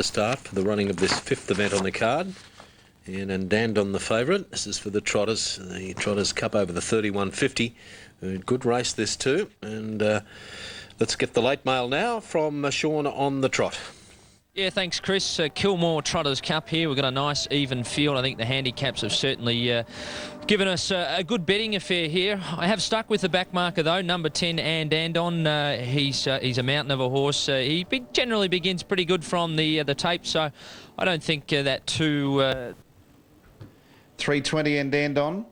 The start for the running of this fifth event on the card. And Dandon the favourite. This is for the Trotters. The Trotters Cup over the 31.50. Good race this too. And let's get the late mail now from Sean on the trot. Yeah, thanks, Chris. Kilmore Trotters Cup here. We've got a nice even field. I think the handicaps have certainly given us a good betting affair here. I have stuck with the back marker, though, number 10, and Dandon. He's a mountain of a horse. He generally begins pretty good from the tape, so I don't think that too... 320 and Dandon.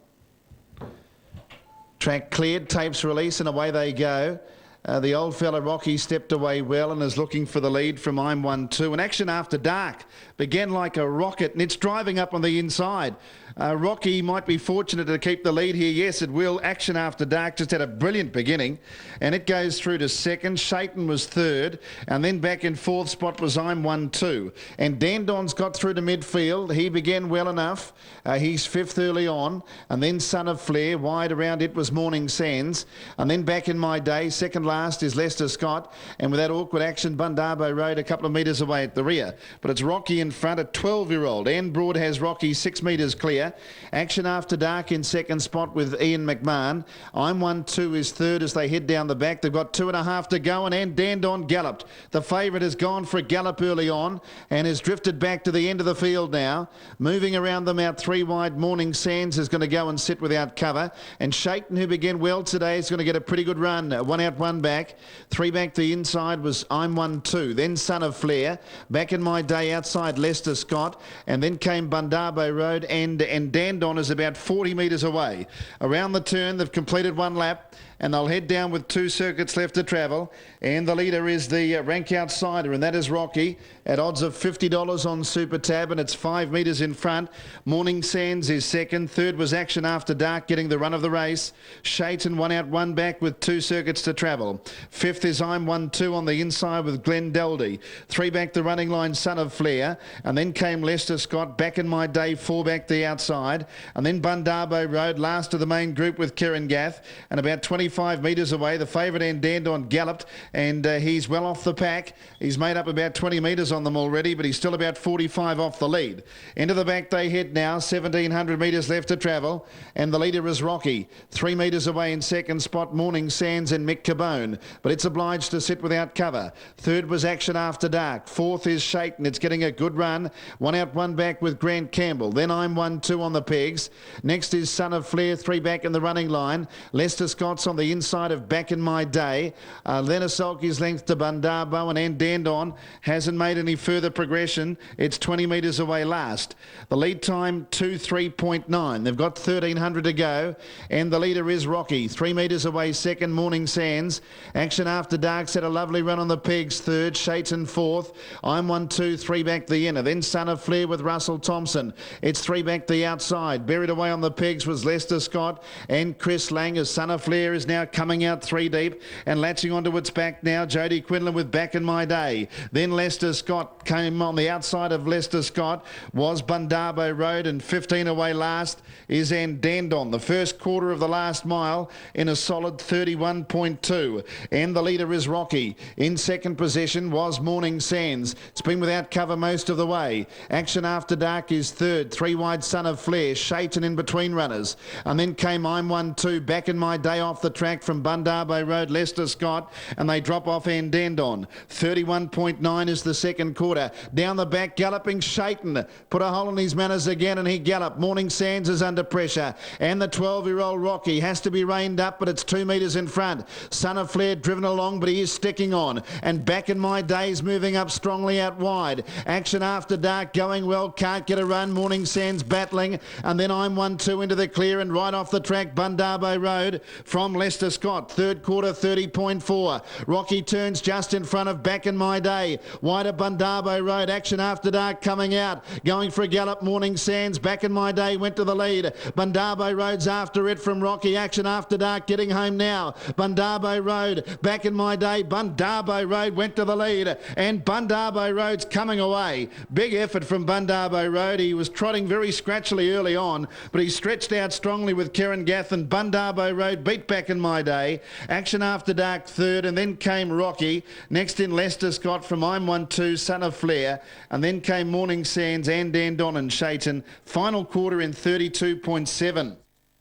Track cleared, tapes release, and away they go. The old fella Rocky stepped away well and is looking for the lead from I'm 1-2. And Action After Dark began like a rocket, and it's driving up on the inside. Rocky might be fortunate to keep the lead here. Yes, it will. Action After Dark just had a brilliant beginning, and it goes through to second. Shaitan was third, and then back in fourth spot was I'm 1-2. And Dandon's got through to midfield. He began well enough. He's fifth early on, and then Son of Flair. Wide around it was Morning Sands, and then Back in My Day. Second last is Lester Scott, and with that awkward action, Bundabo Road a couple of metres away at the rear. But it's Rocky in front, a 12-year-old. Ann Broad has Rocky 6 metres clear. Action After Dark in second spot with Ian McMahon. I'm 1-2 is third as they head down the back. They've got 2.5 to go, and Dandon galloped. The favourite has gone for a gallop early on and has drifted back to the end of the field now. Moving around them out 3 wide, Morning Sands is going to go and sit without cover. And Shaitan, who began well today, is going to get a pretty good run. 1 out, 1 back. 3 back the inside was I'm 1-2. Then Son of Flair. Back in My Day outside Lester Scott. And then came Bundabo Road, and Dandon is about 40 metres away. Around the turn, they've completed 1 lap, and they'll head down with 2 circuits left to travel. And the leader is the rank outsider, and that is Rocky at odds of $50 on Super Tab, and it's 5 metres in front. Morning Sands is second. Third was Action After Dark, getting the run of the race. Shaitan 1 out, 1 back with 2 circuits to travel. Fifth is I'm 1-2 on the inside with Glenn Daldy. 3 back the running line, Son of Flair, and then came Lester Scott. Back in My Day, 4 back the outside, and then Bundabo Road last of the main group with Kieran Gath, and about 25 metres away the favourite and Dandon galloped, and he's well off the pack. He's made up about 20 metres on them already, but he's still about 45 off the lead. Into the back they head now, 1,700 metres left to travel, and the leader is Rocky. 3 metres away in second spot, Morning Sands and Mick Cabone, but it's obliged to sit without cover. Third was Action After Dark. Fourth is Shaitan. It's getting a good run. 1 out, 1 back with Grant Campbell. Then I'm 1-2 on the pegs. Next is Son of Flair, 3 back in the running line. Lester Scott's on the inside of Back in My Day. Lenasolki's length to Bundabo, and Dandon hasn't made any further progression. It's 20 metres away last. The lead time 2:03.9. They've got 1,300 to go, and the leader is Rocky. 3 metres away second, Morning Sands. Action After Dark's had a lovely run on the pegs third. Shaitan fourth. I'm 1-2, 3 back the inner. Then Son of Flair with Russell Thompson. It's 3 back the outside. Buried away on the pegs was Lester Scott and Chris Lang, as Son of Flair is now coming out 3 deep and latching onto its back now. Jodie Quinlan with Back in My Day. Then Lester Scott came on the outside of Lester Scott was Bundabo Road, and 15 away last is Dandon. The first quarter of the last mile in a solid 31.2, and the leader is Rocky. In second position was Morning Sands. It's been without cover most of the way. Action After Dark is third. 3 wide, Son of Flair. Shaitan in between runners, and then came I'm 1-2. Back in My Day off the track from Bundabo Road, Lester Scott, and they drop off Dandon. 31.9 is the second quarter. Down the back, galloping Shaitan. Put a hole in his manners again, and he galloped. Morning Sands is under pressure, and the 12-year-old Rocky has to be reined up, but it's 2 metres in front. Son of Flair driven along, but he is sticking on, and Back in My Day's moving up strongly out wide. Action After Dark going well, can't get a run. Morning Sands battling, and then I'm 1-2 into the clear, and right off the track, Bundabo Road from Lester Scott. Third quarter, 30.4. Rocky turns just in front of Back in My Day. Wider Bundabo Road. Action After Dark coming out, going for a gallop. Morning Sands. Back in My Day went to the lead. Bundabo Road's after it from Rocky. Action After Dark getting home now. Bundabo Road Road. Back in my day, Bundarbo Road went to the lead, and Bundarbo Road's coming away. Big effort from Bundarbo Road. He was trotting very scratchily early on, but he stretched out strongly with Kieran Gath, and Bundarbo Road beat Back in my day. Action After Dark third, and then came Rocky. Next in Lester Scott from I'm 1-2, Son of Flair, and then came Morning Sands and Dandon and Shaitan. Final quarter in 32.7.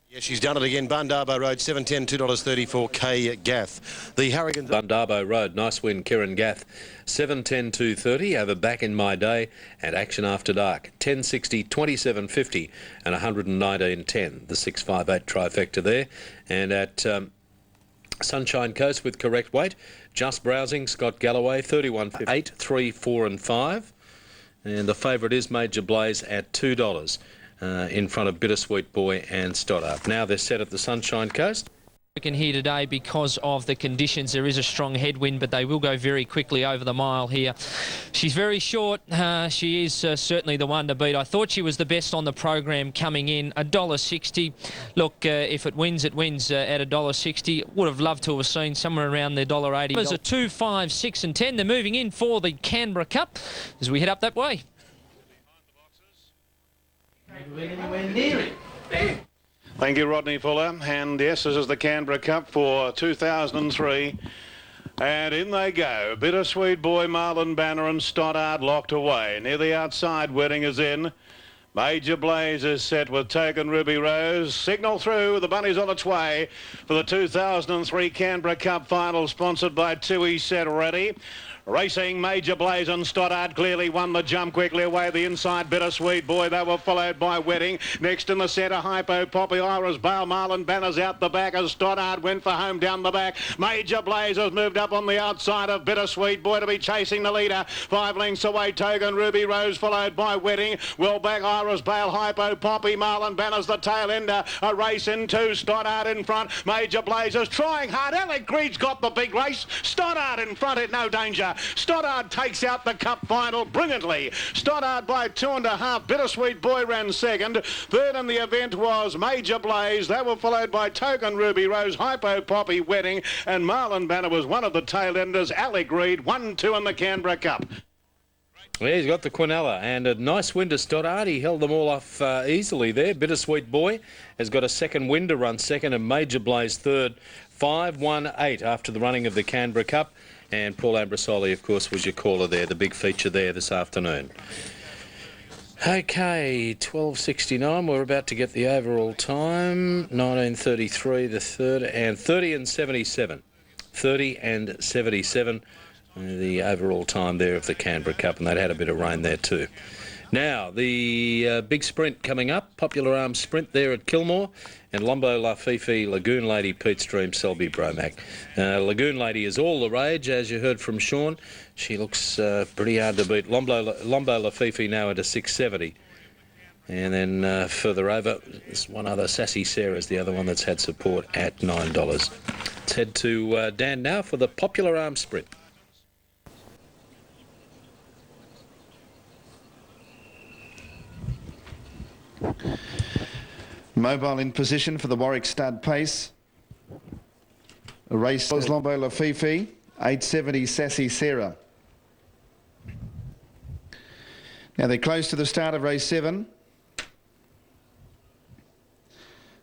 Yeah, she's done it again. Bundarbo Road, 7.10, $2.34, K Gath. The Harrogans... Bundarbo Road, nice win, Kieran Gath. 7.10, 2.30 over Back in My Day and Action After Dark. 10.60, 27.50 and 119.10. The 658 trifecta there. And at Sunshine Coast with correct weight, Just Browsing, Scott Galloway, 31.8, 3, 4 and 5. And the favourite is Major Blaze at $2. In front of Bittersweet Boy and Stoddart. Now they're set at the Sunshine Coast. Here today because of the conditions. There is a strong headwind, but they will go very quickly over the mile here. She's very short. She is certainly the one to beat. I thought she was the best on the program coming in. $1.60. Look, if it wins, it wins at $1.60. Would have loved to have seen somewhere around the $1.80. There's a 2, 5, 6 and 10. They're moving in for the Canberra Cup as we head up that way. Anywhere near it. Thank you, Rodney Fuller. And yes, this is the Canberra Cup for 2003. And in they go. Bittersweet Boy, Marlon Banner and Stoddart locked away. Near the outside, Wedding is in. Major Blaze is set with Token Ruby Rose. Signal through. The bunny's on its way for the 2003 Canberra Cup final, sponsored by Tui Set Ready. Racing Major Blaze and Stoddart clearly won the jump quickly away the inside. Bittersweet Boy, they were followed by Wedding. Next in the centre, Hypo Poppy, Iris Bale, Marlon Banners out the back as Stoddart went for home down the back. Major Blaze has moved up on the outside of Bittersweet Boy to be chasing the leader. 5 lengths away, Token Ruby Rose followed by Wedding. Well back, Iris Bale, Hypo Poppy, Marlon Banners the tail ender. A race in 2, Stoddart in front. Major Blaze is trying hard. Alec Greed's got the big race. Stoddart in front at no danger. Stoddart takes out the cup final brilliantly. Stoddart by 2.5. Bittersweet Boy ran second. Third in the event was Major Blaze. They were followed by Token Ruby Rose, Hypo Poppy, Wedding, and Marlon Banner was one of the tail enders. Alec Greed 1-2 in the Canberra Cup. Well, he's got the Quinella and a nice win to Stoddart. He held them all off easily there. Bittersweet Boy has got a second win to run second and Major Blaze third. 5-1-8 after the running of the Canberra Cup. And Paul Ambrosoli, of course, was your caller there, the big feature there this afternoon. Okay, 12.69. We're about to get the overall time. 19.33, the third, and 30 and 77. 30 and 77, the overall time there of the Canberra Cup, and they'd had a bit of rain there too. Now, the big sprint coming up, Popular Arms Sprint there at Kilmore, and Lombo La Fifi, Lagoon Lady, Pete Stream, Selby Bromack. Lagoon Lady is all the rage, as you heard from Sean. She looks pretty hard to beat. Lombo La Fifi now at a 6.70. And then further over, there's one other, Sassy Sarah's the other one that's had support at $9. Let's head to Dan now for the Popular Arms Sprint. Mobile in position for the Warwick Stud Pace. A race was Lombo La Fifi, 8.70 Sassy Sarah. Now they're close to the start of race 7.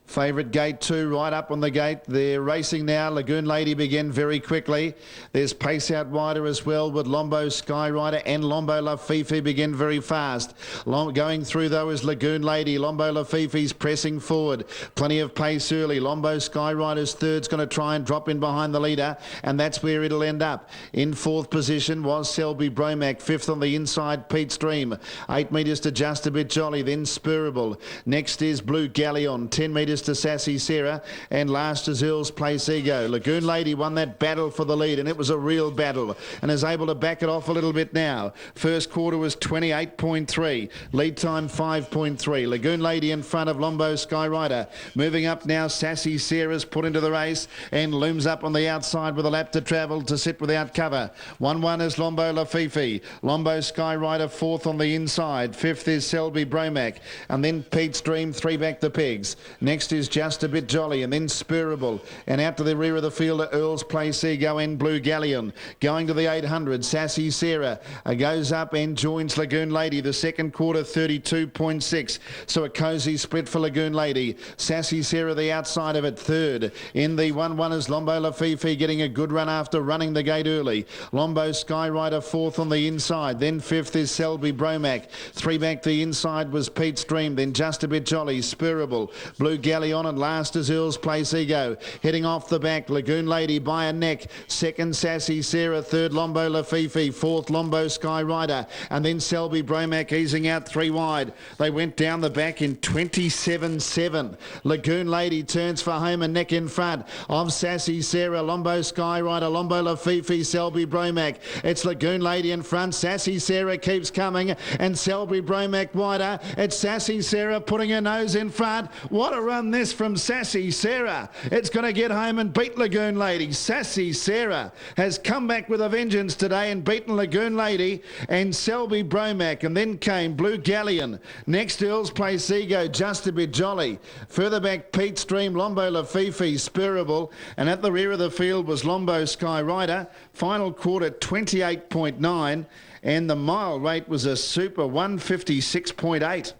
Favourite gate 2 right up on the gate. They're racing now. Lagoon Lady began very quickly. There's pace out wider as well with Lombo Skyrider and Lombo La Fifi begin very fast. Going through though is Lagoon Lady. Lombo La Fifi's pressing forward. Plenty of pace early. Lombo Skyrider's third's going to try and drop in behind the leader, and that's where it'll end up. In 4th position was Selby Bromack. 5th on the inside, Pete Stream. 8 metres to Just a Bit Jolly, then Spurable. Next is Blue Galleon. 10 metres to Sassy Sarah, and last is Earl's Place Ego. Lagoon Lady won that battle for the lead, and it was a real battle, and is able to back it off a little bit now. First quarter was 28.3, lead time 5.3. Lagoon Lady in front of Lombo Skyrider. Moving up now, Sassy Sarah's put into the race and looms up on the outside with a lap to travel to sit without cover. 1-1 is Lombo La Fifi. Lombo Skyrider 4th on the inside. 5th is Selby Bromack, and then Pete's Dream 3 back the pegs. Next is Just a Bit Jolly, and then Spurable. And out to the rear of the field at Earl's Place, Ego and Blue Galleon. Going to the 800, Sassy Sarah goes up and joins Lagoon Lady. The second quarter, 32.6. So a cosy split for Lagoon Lady. Sassy Sarah the outside of it, third. In the 1-1 is Lombo Lafifi getting a good run after running the gate early. Lombo Skyrider fourth on the inside. Then fifth is Selby Bromac. Three back the inside was Pete's Dream. Then Just a Bit Jolly, Spurable, Blue Galleon, and last is Earl's Place Ego. Heading off the back, Lagoon Lady by a neck. Second Sassy Sarah, third Lombo Lafifi, fourth Lombo Skyrider, and then Selby Bromac easing out three wide. They went down the back in 27.7. Lagoon Lady turns for home and neck in front of Sassy Sarah, Lombo Skyrider, Lombo Lafifi, Selby Bromac. It's Lagoon Lady in front. Sassy Sarah keeps coming, and Selby Bromac wider. It's Sassy Sarah putting her nose in front. What a run this from Sassy Sarah. It's going to get home and beat Lagoon Lady. Sassy Sarah has come back with a vengeance today and beaten Lagoon Lady and Selby Bromac. And then came Blue Galleon. Next, Earl's Place Ego, Just a Bit Jolly. Further back, Pete's Dream, Lombo Lafifi, Spurable. And at the rear of the field was Lombo Skyrider. Final quarter, 28.9. And the mile rate was a super 156.8.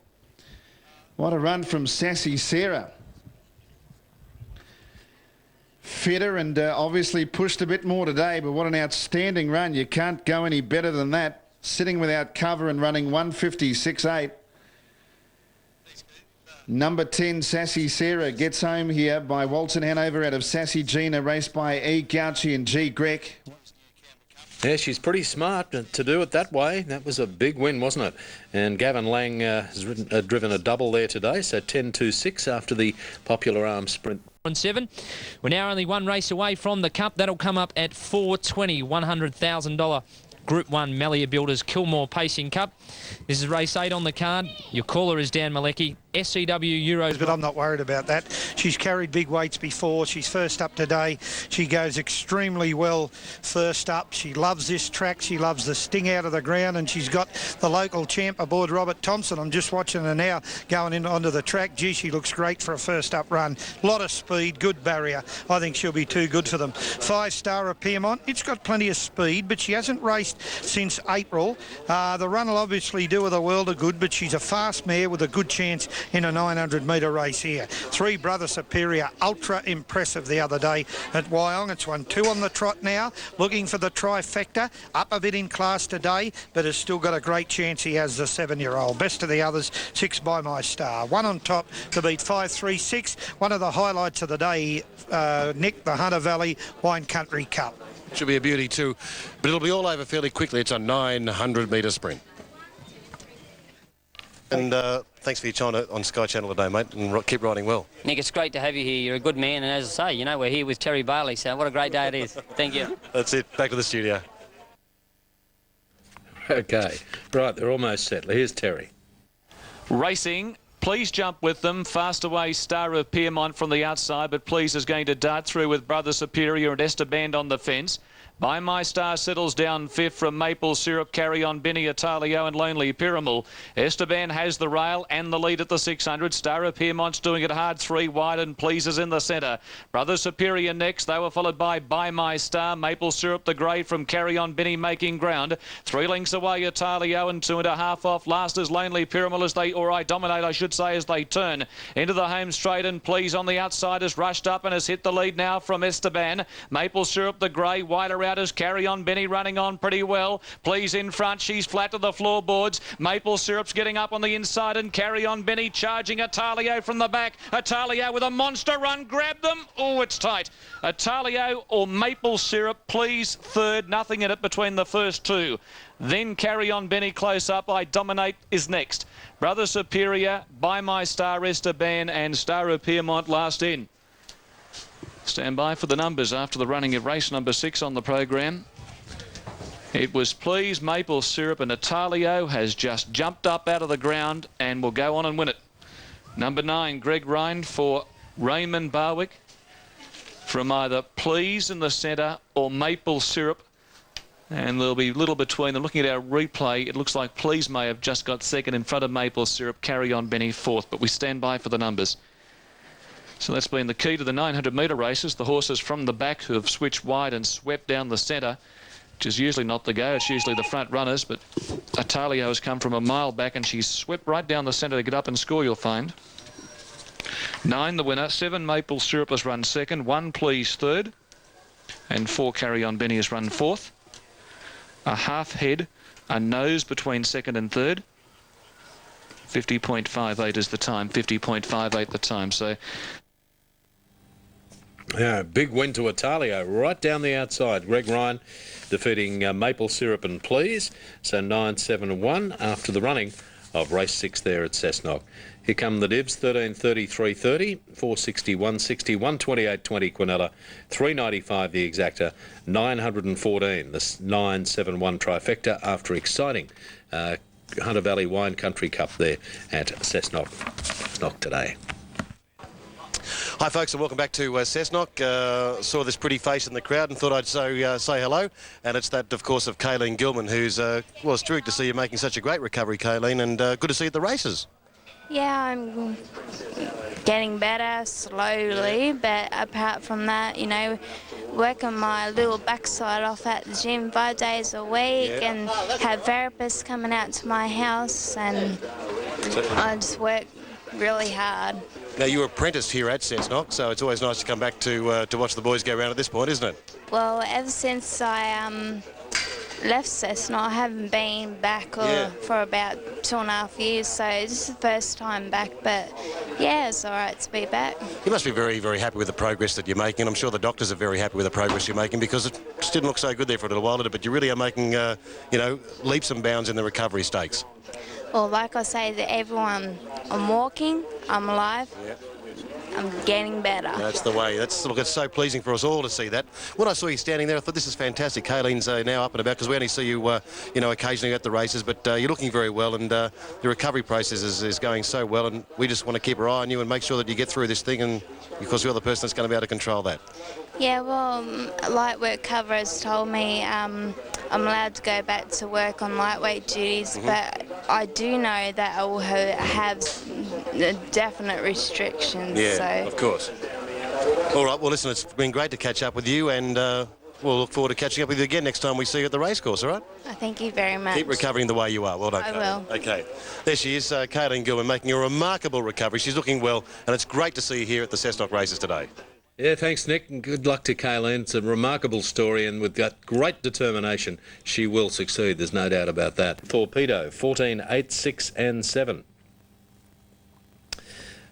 What a run from Sassy Sarah. Fitter and obviously pushed a bit more today, but what an outstanding run. You can't go any better than that. Sitting without cover and running 156.8. Number 10, Sassy Sarah, gets home here by Walton Hanover out of Sassy Gina, raced by E. Gauchi and G. Greg. Yeah, she's pretty smart to do it that way. That was a big win, wasn't it? And Gavin Lang has driven a double there today, so 10.26 after the Popular Arms sprint. 7. We're now only one race away from the Cup. That'll come up at 4.20, $100,000 Group 1 Mallia Builders Kilmore Pacing Cup. This is race 8 on the card. Your caller is Dan Malecki. SCW Euros. But I'm not worried about that. She's carried big weights before. She's first up today. She goes extremely well first up. She loves this track. She loves the sting out of the ground, and she's got the local champ aboard, Robert Thompson. I'm just watching her now going in onto the track. Gee, she looks great for a first up run. Lot of speed, good barrier. I think she'll be too good for them. 5-star of Piermont. It's got plenty of speed, but she hasn't raced since April. The run will obviously do her the world of good, but she's a fast mare with a good chance in a 900-metre race here. 3 Brother Superior, ultra impressive the other day at Wyong. It's won 2 on the trot now, looking for the trifecta. Up a bit in class today, but has still got a great chance. He has the 7-year-old. Best of the others, 6 By My Star. 1 on top to beat 5-3-6. One of the highlights of the day, Nick, the Hunter Valley Wine Country Cup. Should be a beauty too, but it'll be all over fairly quickly. It's a 900-metre sprint. And thanks for your time on Sky Channel today, mate, and keep riding well. Nick, it's great to have you here. You're a good man, and as I say, you know, we're here with Terry Bailey, so what a great day it is. Thank you. That's it. Back to the studio. Okay, right, they're almost set. Here's Terry. Racing. Please jump with them. Fast away, Star of Piermont from the outside, but Please is going to dart through with Brother Superior and Esteban on the fence. By My Star settles down 5th from Maple Syrup, Carry On, Benny Italio and Lonely Pyramid. Esteban has the rail and the lead at the 600. Star of Piermont's doing it hard, 3 wide, and Please is in the centre. Brother Superior next. They were followed by My Star, Maple Syrup, the grey from Carry On, Benny making ground. 3 lengths away, Italio, and 2.5 off. Last is Lonely Pyramid as they, or I dominate, I should say, as they turn into the home straight. And Please on the outside has rushed up and has hit the lead now from Esteban. Maple Syrup, the grey, wider out as Carry On, Benny running on pretty well. Please in front, she's flat to the floorboards. Maple Syrup's getting up on the inside, and Carry On, Benny charging Italio from the back. Italio with a monster run, grab them. Oh, it's tight. Italio or Maple Syrup, Please third, nothing in it between the first 2. Then Carry On, Benny close up. I Dominate is next. Brother Superior, By My Star, Esteban and Star of Piermont last in. Stand by for the numbers after the running of race number 6 on the program. It was Please, Maple Syrup, and Italio has just jumped up out of the ground and will go on and win it. Number 9, Greg Rind for Raymond Barwick, from either Please in the centre or Maple Syrup. And there'll be little between them. Looking at our replay, it looks like Please may have just got second in front of Maple Syrup. Carry On, Benny fourth, but we stand by for the numbers. So that's been the key to the 900-metre races. The horses from the back who have switched wide and swept down the centre, which is usually not the go. It's usually the front runners, but Atalio has come from a mile back and she's swept right down the centre to get up and score, you'll find. 9 the winner, 7 Maple Syrup has run second, 1 Please third, and 4 Carry On Benny has run fourth. A half head, a nose between second and third. 50.58 is the time, 50.58 the time. So yeah, big win to Atalio right down the outside. Greg Ryan defeating Maple Syrup and Please. So 9-7-1 after the running of race 6 there at Cessnock. Here come the dibs, 13.33.30, 460, 160, 128.20 Quinella, 395 the exacta, 914 the 971 trifecta after exciting Hunter Valley Wine Country Cup there at Cessnock today. Hi folks and welcome back to Cessnock. Saw this pretty face in the crowd and thought I'd say hello, and it's that of course of Kayleen Gilman, who's well, it's terrific to see you making such a great recovery, Kayleen, and good to see you at the races. Yeah, I'm getting better slowly, but apart from that, you know, working my little backside off at the gym 5 days a week and have therapists coming out to my house, and I just work really hard. Now, you were apprenticed here at Cessnock, so it's always nice to come back to watch the boys go around at this point, isn't it? Well, ever since I left Cessnock, I haven't been back for about 2.5 years, so this is the first time back, but yeah, it's all right to be back. You must be very, very happy with the progress that you're making, and I'm sure the doctors are very happy with the progress you're making, because it just didn't look so good there for a little while, did it? But you really are making, you know, leaps and bounds in the recovery stakes. Well, like I say to everyone, I'm walking, I'm alive, I'm getting better. That's the way. Look, it's so pleasing for us all to see that. When I saw you standing there, I thought this is fantastic. Kayleen's now up and about, because we only see you, you know, occasionally at the races, but you're looking very well, and the recovery process is going so well, and we just want to keep our eye on you and make sure that you get through this thing, and because you're the person that's going to be able to control that. Yeah, well, light work cover has told me I'm allowed to go back to work on lightweight duties, but I do know that I will have definite restrictions. Yeah, so. Of course. All right, well, listen, it's been great to catch up with you, and we'll look forward to catching up with you again next time we see you at the racecourse, all right? Thank you very much. Keep recovering the way you are. Well done, I Kayleen. will. Okay. There she is, Kayleen Gilman, making a remarkable recovery. She's looking well, and it's great to see you here at the Cessnock races today. Yeah, thanks, Nick, and good luck to Kayleen. It's a remarkable story, and with that great determination, she will succeed. There's no doubt about that. Torpedo, 14, 8, 6 and 7.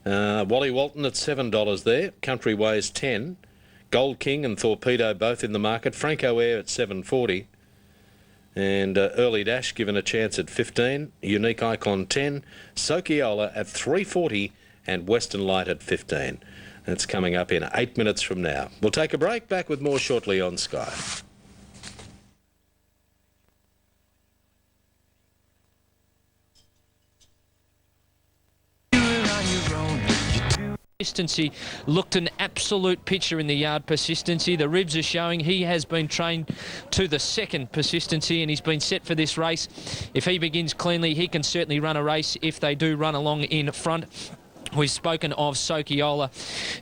Wally Walton at $7 there. Country Ways 10. Gold King and Torpedo both in the market. Franco Air at $7.40. And Early Dash given a chance at 15. Unique Icon 10. Sokiola at $3.40 and Western Light at 15. That's coming up in 8 minutes from now. We'll take a break. Back with more shortly on Sky. Persistency looked an absolute picture in the yard. Persistency, the ribs are showing. He has been trained to the second. Persistency, and he's been set for this race. If he begins cleanly, he can certainly run a race if they do run along in front. We've spoken of Sokiola.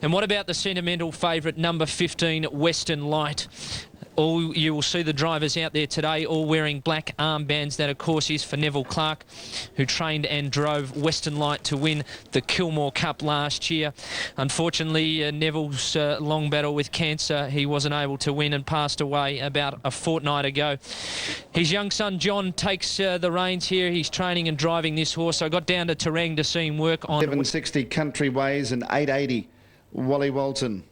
And what about the sentimental favourite, number 15, Western Light? You will see the drivers out there today all wearing black armbands. That, of course, is for Neville Clark, who trained and drove Western Light to win the Kilmore Cup last year. Unfortunately, Neville's long battle with cancer, he wasn't able to win and passed away about a fortnight ago. His young son, John, takes the reins here. He's training and driving this horse. I got down to Terang to see him work on 760 Country Ways and 880 Wally Walton.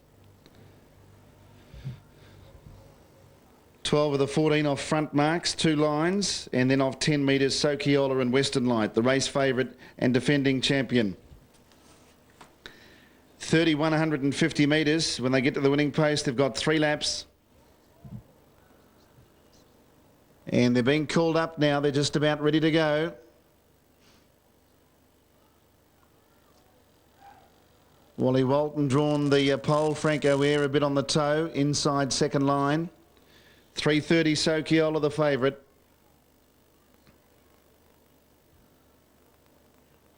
12 of the 14 off front marks, 2 lines, and then off 10 metres, Sokiola and Western Light, the race favourite and defending champion. 150 metres. When they get to the winning post, they've got 3 laps. And they're being called up now. They're just about ready to go. Wally Walton drawn the pole. Franco Air a bit on the toe, inside second line. 3:30 Sokiola, the favourite.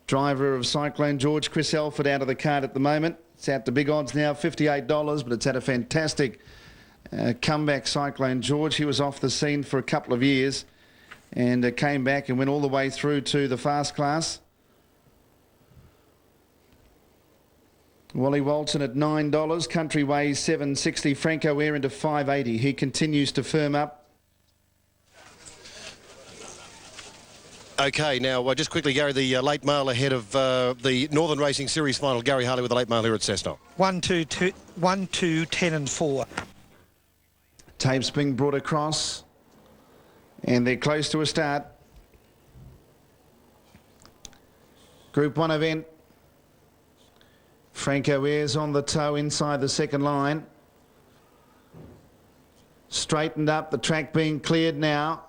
Driver of Cyclone George, Chris Elford, out of the card at the moment. It's out to big odds now, $58, but it's had a fantastic comeback, Cyclone George. He was off the scene for a couple of years and came back and went all the way through to the fast class. Wally Walton at $9, Country Ways $7.60, Franco Air into $5.80. He continues to firm up. Okay, now just quickly, Gary, the late mail ahead of the Northern Racing Series final. Gary Harley with the late mail here at Cessnock. 1, 2, 10 and 4. Tapes being brought across and they're close to a start. Group 1 event. Franco Air's on the toe inside the second line. Straightened up, the track being cleared now.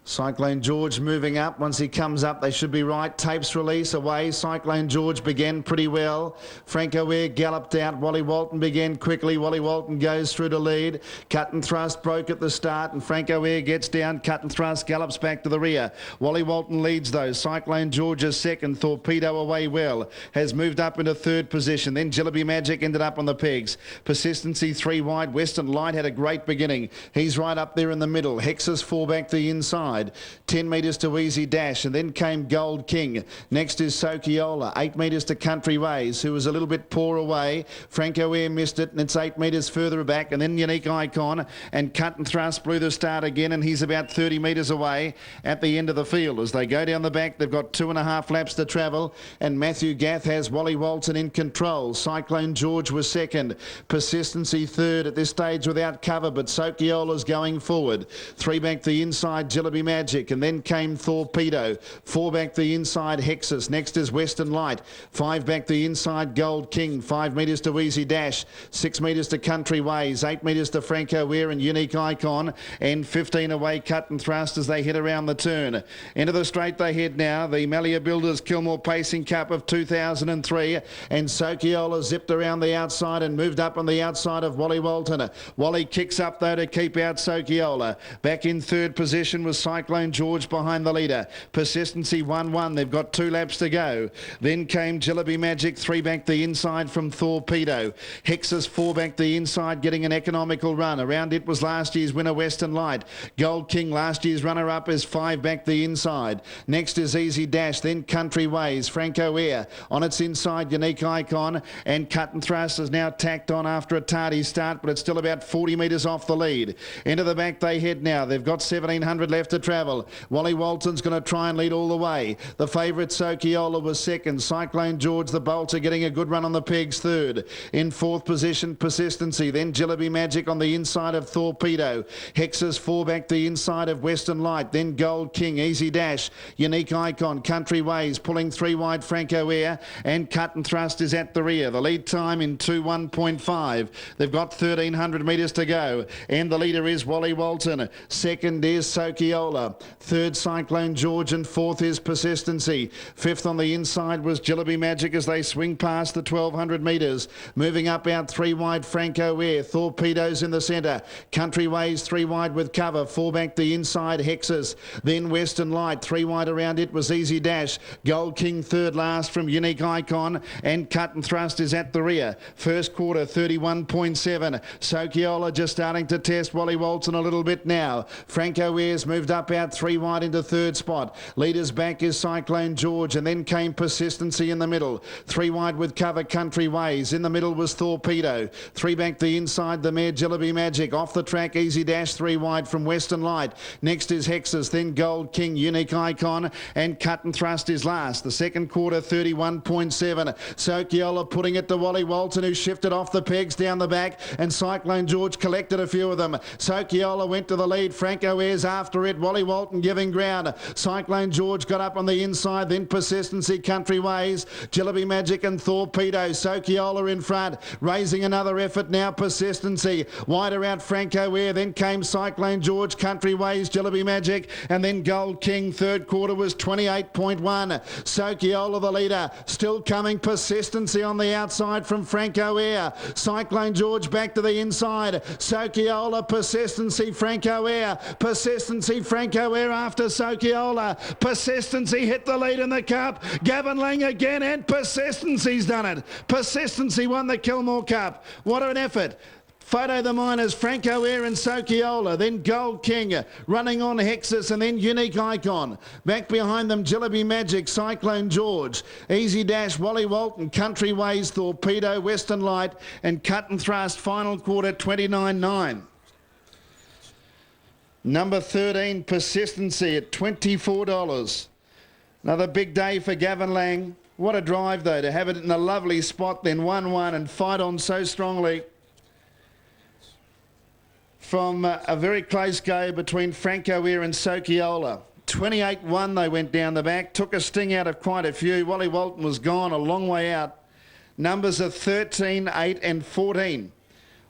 Cyclone George moving up. Once he comes up, they should be right. Tapes release away. Cyclone George began pretty well. Franco Air galloped out. Wally Walton began quickly. Wally Walton goes through to lead. Cut and Thrust broke at the start, and Franco Air gets down. Cut and Thrust gallops back to the rear. Wally Walton leads though. Cyclone George is second. Torpedo away well. Has moved up into third position. Then Jillaby Magic ended up on the pegs. Persistency 3 wide. Western Light had a great beginning. He's right up there in the middle. Hexus 4 back the inside. 10 metres to Easy Dash, and then came Gold King. Next is Sokiola, 8 metres to Country Ways, who was a little bit poor away. Franco Air missed it, and it's 8 metres further back, and then Unique Icon, and Cut and Thrust blew the start again, and he's about 30 metres away at the end of the field. As they go down the back, they've got 2.5 laps to travel, and Matthew Gath has Wally Walton in control. Cyclone George was second. Persistency third at this stage without cover, but Sokiola's going forward. 3 back the inside, Jillaby Magic, and then came Torpedo. 4 back the inside, Hexus. Next is Western Light. 5 back the inside, Gold King. 5 metres to Easy Dash. 6 metres to Country Ways. 8 metres to Franco Air and Unique Icon. And 15 away, Cut and Thrust as they head around the turn. Into the straight they head now. The Malia Builders Kilmore Pacing Cup of 2003. And Sokiola zipped around the outside and moved up on the outside of Wally Walton. Wally kicks up though to keep out Sokiola. Back in third position was Cyclone George behind the leader. Persistency 1-1. They've got 2 laps to go. Then came Jillaby Magic, 3 back the inside from Torpedo. Hexus 4 back the inside, getting an economical run. Around it was last year's winner Western Light. Gold King, last year's runner-up, is 5 back the inside. Next is Easy Dash, then Country Ways. Franco Air on its inside, Unique Icon, and Cut and Thrust is now tacked on after a tardy start, but it's still about 40 metres off the lead. Into the back they head now. They've got 1,700 left to travel. Wally Walton's going to try and lead all the way. The favourite Sokiola was second. Cyclone George, the bolter, getting a good run on the pegs third. In fourth position, Persistency. Then Jillaby Magic on the inside of Torpedo. Hexus 4 back the inside of Western Light. Then Gold King, Easy Dash, Unique Icon, Country Ways, pulling 3 wide Franco Air, and Cut and Thrust is at the rear. The lead time in 2:1.5. They've got 1,300 metres to go, and the leader is Wally Walton. Second is Sokiola. Third, Cyclone George, and fourth is Persistency. Fifth on the inside was Jillaby Magic as they swing past the 1,200 metres. Moving up out 3 wide, Franco Air. Torpedoes in the centre. Country Ways 3 wide with cover. 4 back the inside, Hexus. Then Western Light. 3 wide around it was Easy Dash. Gold King third last from Unique Icon, and Cut and Thrust is at the rear. First quarter 31.7. Sokiola just starting to test Wally Walton a little bit now. Franco Air's moved up out 3 wide into third spot. Leaders back is Cyclone George, and then came Persistency in the middle. 3 wide with cover, Country Ways. In the middle was Torpedo. 3 back the inside, the mare Jillaby Magic. Off the track, Easy Dash 3 wide from Western Light. Next is Hexus, then Gold King, Unique Icon, and Cut and Thrust is last. The second quarter 31.7. Sokiola putting it to Wally Walton, who shifted off the pegs down the back, and Cyclone George collected a few of them. Sokiola went to the lead. Franco Air's after it. Wally Walton giving ground. Cyclone George got up on the inside, then Persistency, Country Ways, Jillaby Magic and Torpedo. Sokiola in front, raising another effort now. Persistency wider out, Franco Air, then came Cyclone George, Country Ways, Jillaby Magic, and then Gold King. Third quarter was 28.1. Sokiola the leader, still coming. Persistency on the outside from Franco Air. Cyclone George back to the inside. Sokiola, Persistency, Franco Air. Persistency, Franco Franco Air after Sokiola. Persistency hit the lead in the Cup. Gavin Lang again, and Persistency's done it. Persistency won the Kilmore Cup. What an effort. Photo the Miners, Franco Air and Sokiola, then Gold King, running on Hexus, and then Unique Icon. Back behind them, Jillaby Magic, Cyclone George, Easy Dash, Wally Walton, Country Ways, Torpedo, Western Light, and Cut and Thrust, final quarter, 29.9. Number 13, Persistency at $24. Another big day for Gavin Lang. What a drive, though, to have it in a lovely spot, then 1-1 and fight on so strongly. From a very close go between Franco Air and Sokiola. 28-1 they went down the back, took a sting out of quite a few. Wally Walton was gone a long way out. Numbers are 13, 8 and 14.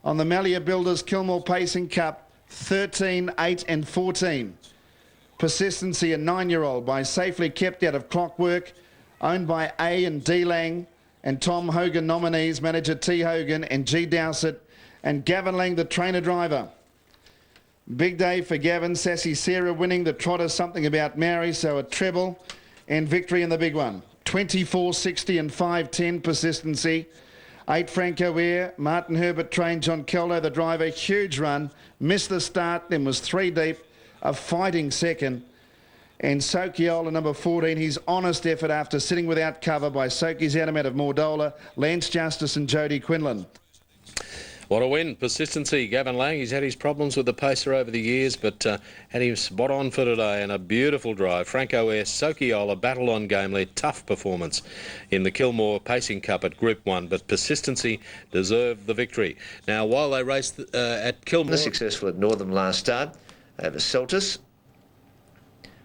On the Mallia Builders Kilmore Pacing Cup, 13, 8 and 14. Persistency, a 9-year-old, by Safely Kept out of Clockwork, owned by A and D Lang and Tom Hogan nominees, manager T Hogan and G Dowsett, and Gavin Lang, the trainer-driver. Big day for Gavin. Sassy Sarah winning the Trotters, Something About Mary, so a treble and victory in the big one. 24.60 and 5.10 Persistency. 8 Franco Air, Martin Herbert trained, John Keldo the driver, huge run, missed the start, then was 3 deep, a fighting second. And Sokiola, number 14, his honest effort after sitting without cover by Soki's Adam out of Mordola, Lance Justice and Jody Quinlan. What a win. Persistency. Gavin Lang, he's had his problems with the pacer over the years, but had him spot on for today, and a beautiful drive. Franco Air, Sokiola, battle on gamely, tough performance in the Kilmore Pacing Cup at Group 1, but Persistency deserved the victory. Now, while they raced at Kilmore... Successful at Northam last start over Celtis,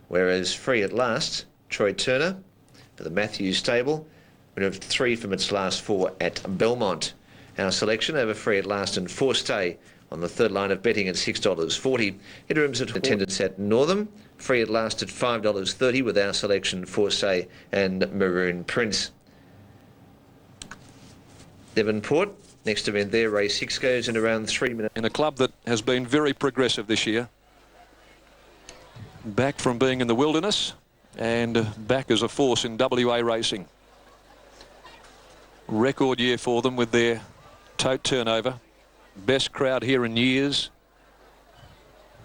whereas Free at Last, Troy Turner for the Matthews stable, would have 3 from its last 4 at Belmont. Our selection over Free at Last and 4 Stay on the third line of betting at $6.40. Interims at attendance at Northam. Free at Last at $5.30 with our selection 4 Stay and Maroon Prince. Devonport, next event there, race 6 goes in around 3 minutes. In a club that has been very progressive this year. Back from being in the wilderness and back as a force in WA racing. Record year for them with their tote turnover, best crowd here in years,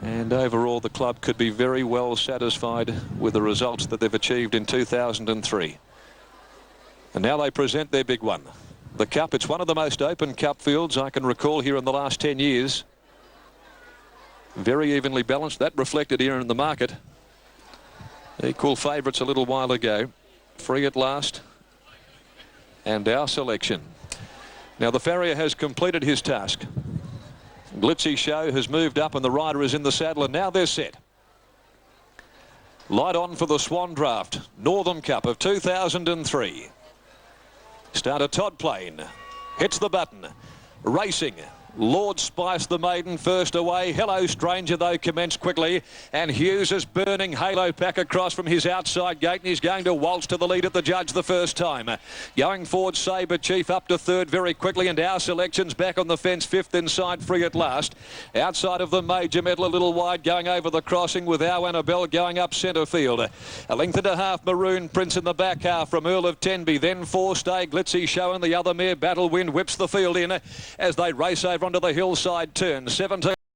and overall the club could be very well satisfied with the results that they've achieved in 2003. And now they present their big one, the Cup. It's one of the most open Cup fields I can recall here in the last 10 years. Very evenly balanced, that reflected here in the market. Equal favourites a little while ago. Free at Last and our selection. Now the farrier has completed his task. Glitzy Show has moved up and the rider is in the saddle, and now they're set. Light on for the Swan Draft, Northam Cup of 2003. Starter Todd Plain hits the button, racing. Lord Spice the maiden first away. Hello Stranger though commenced quickly, and Hughes is burning halo pack across from his outside gate, and he's going to waltz to the lead at the judge the first time. Going forward, Sabre Chief up to third very quickly, and our selections back on the fence, 5th inside Free at Last. Outside of the major medal a little wide, going over the crossing with our Annabelle going up centre field. A length and a half Maroon Prince in the back half from Earl of Tenby, then 4 Stay Glitzy Show, and the other mare Battle Wind whips the field in as they race over onto the hillside turn. 17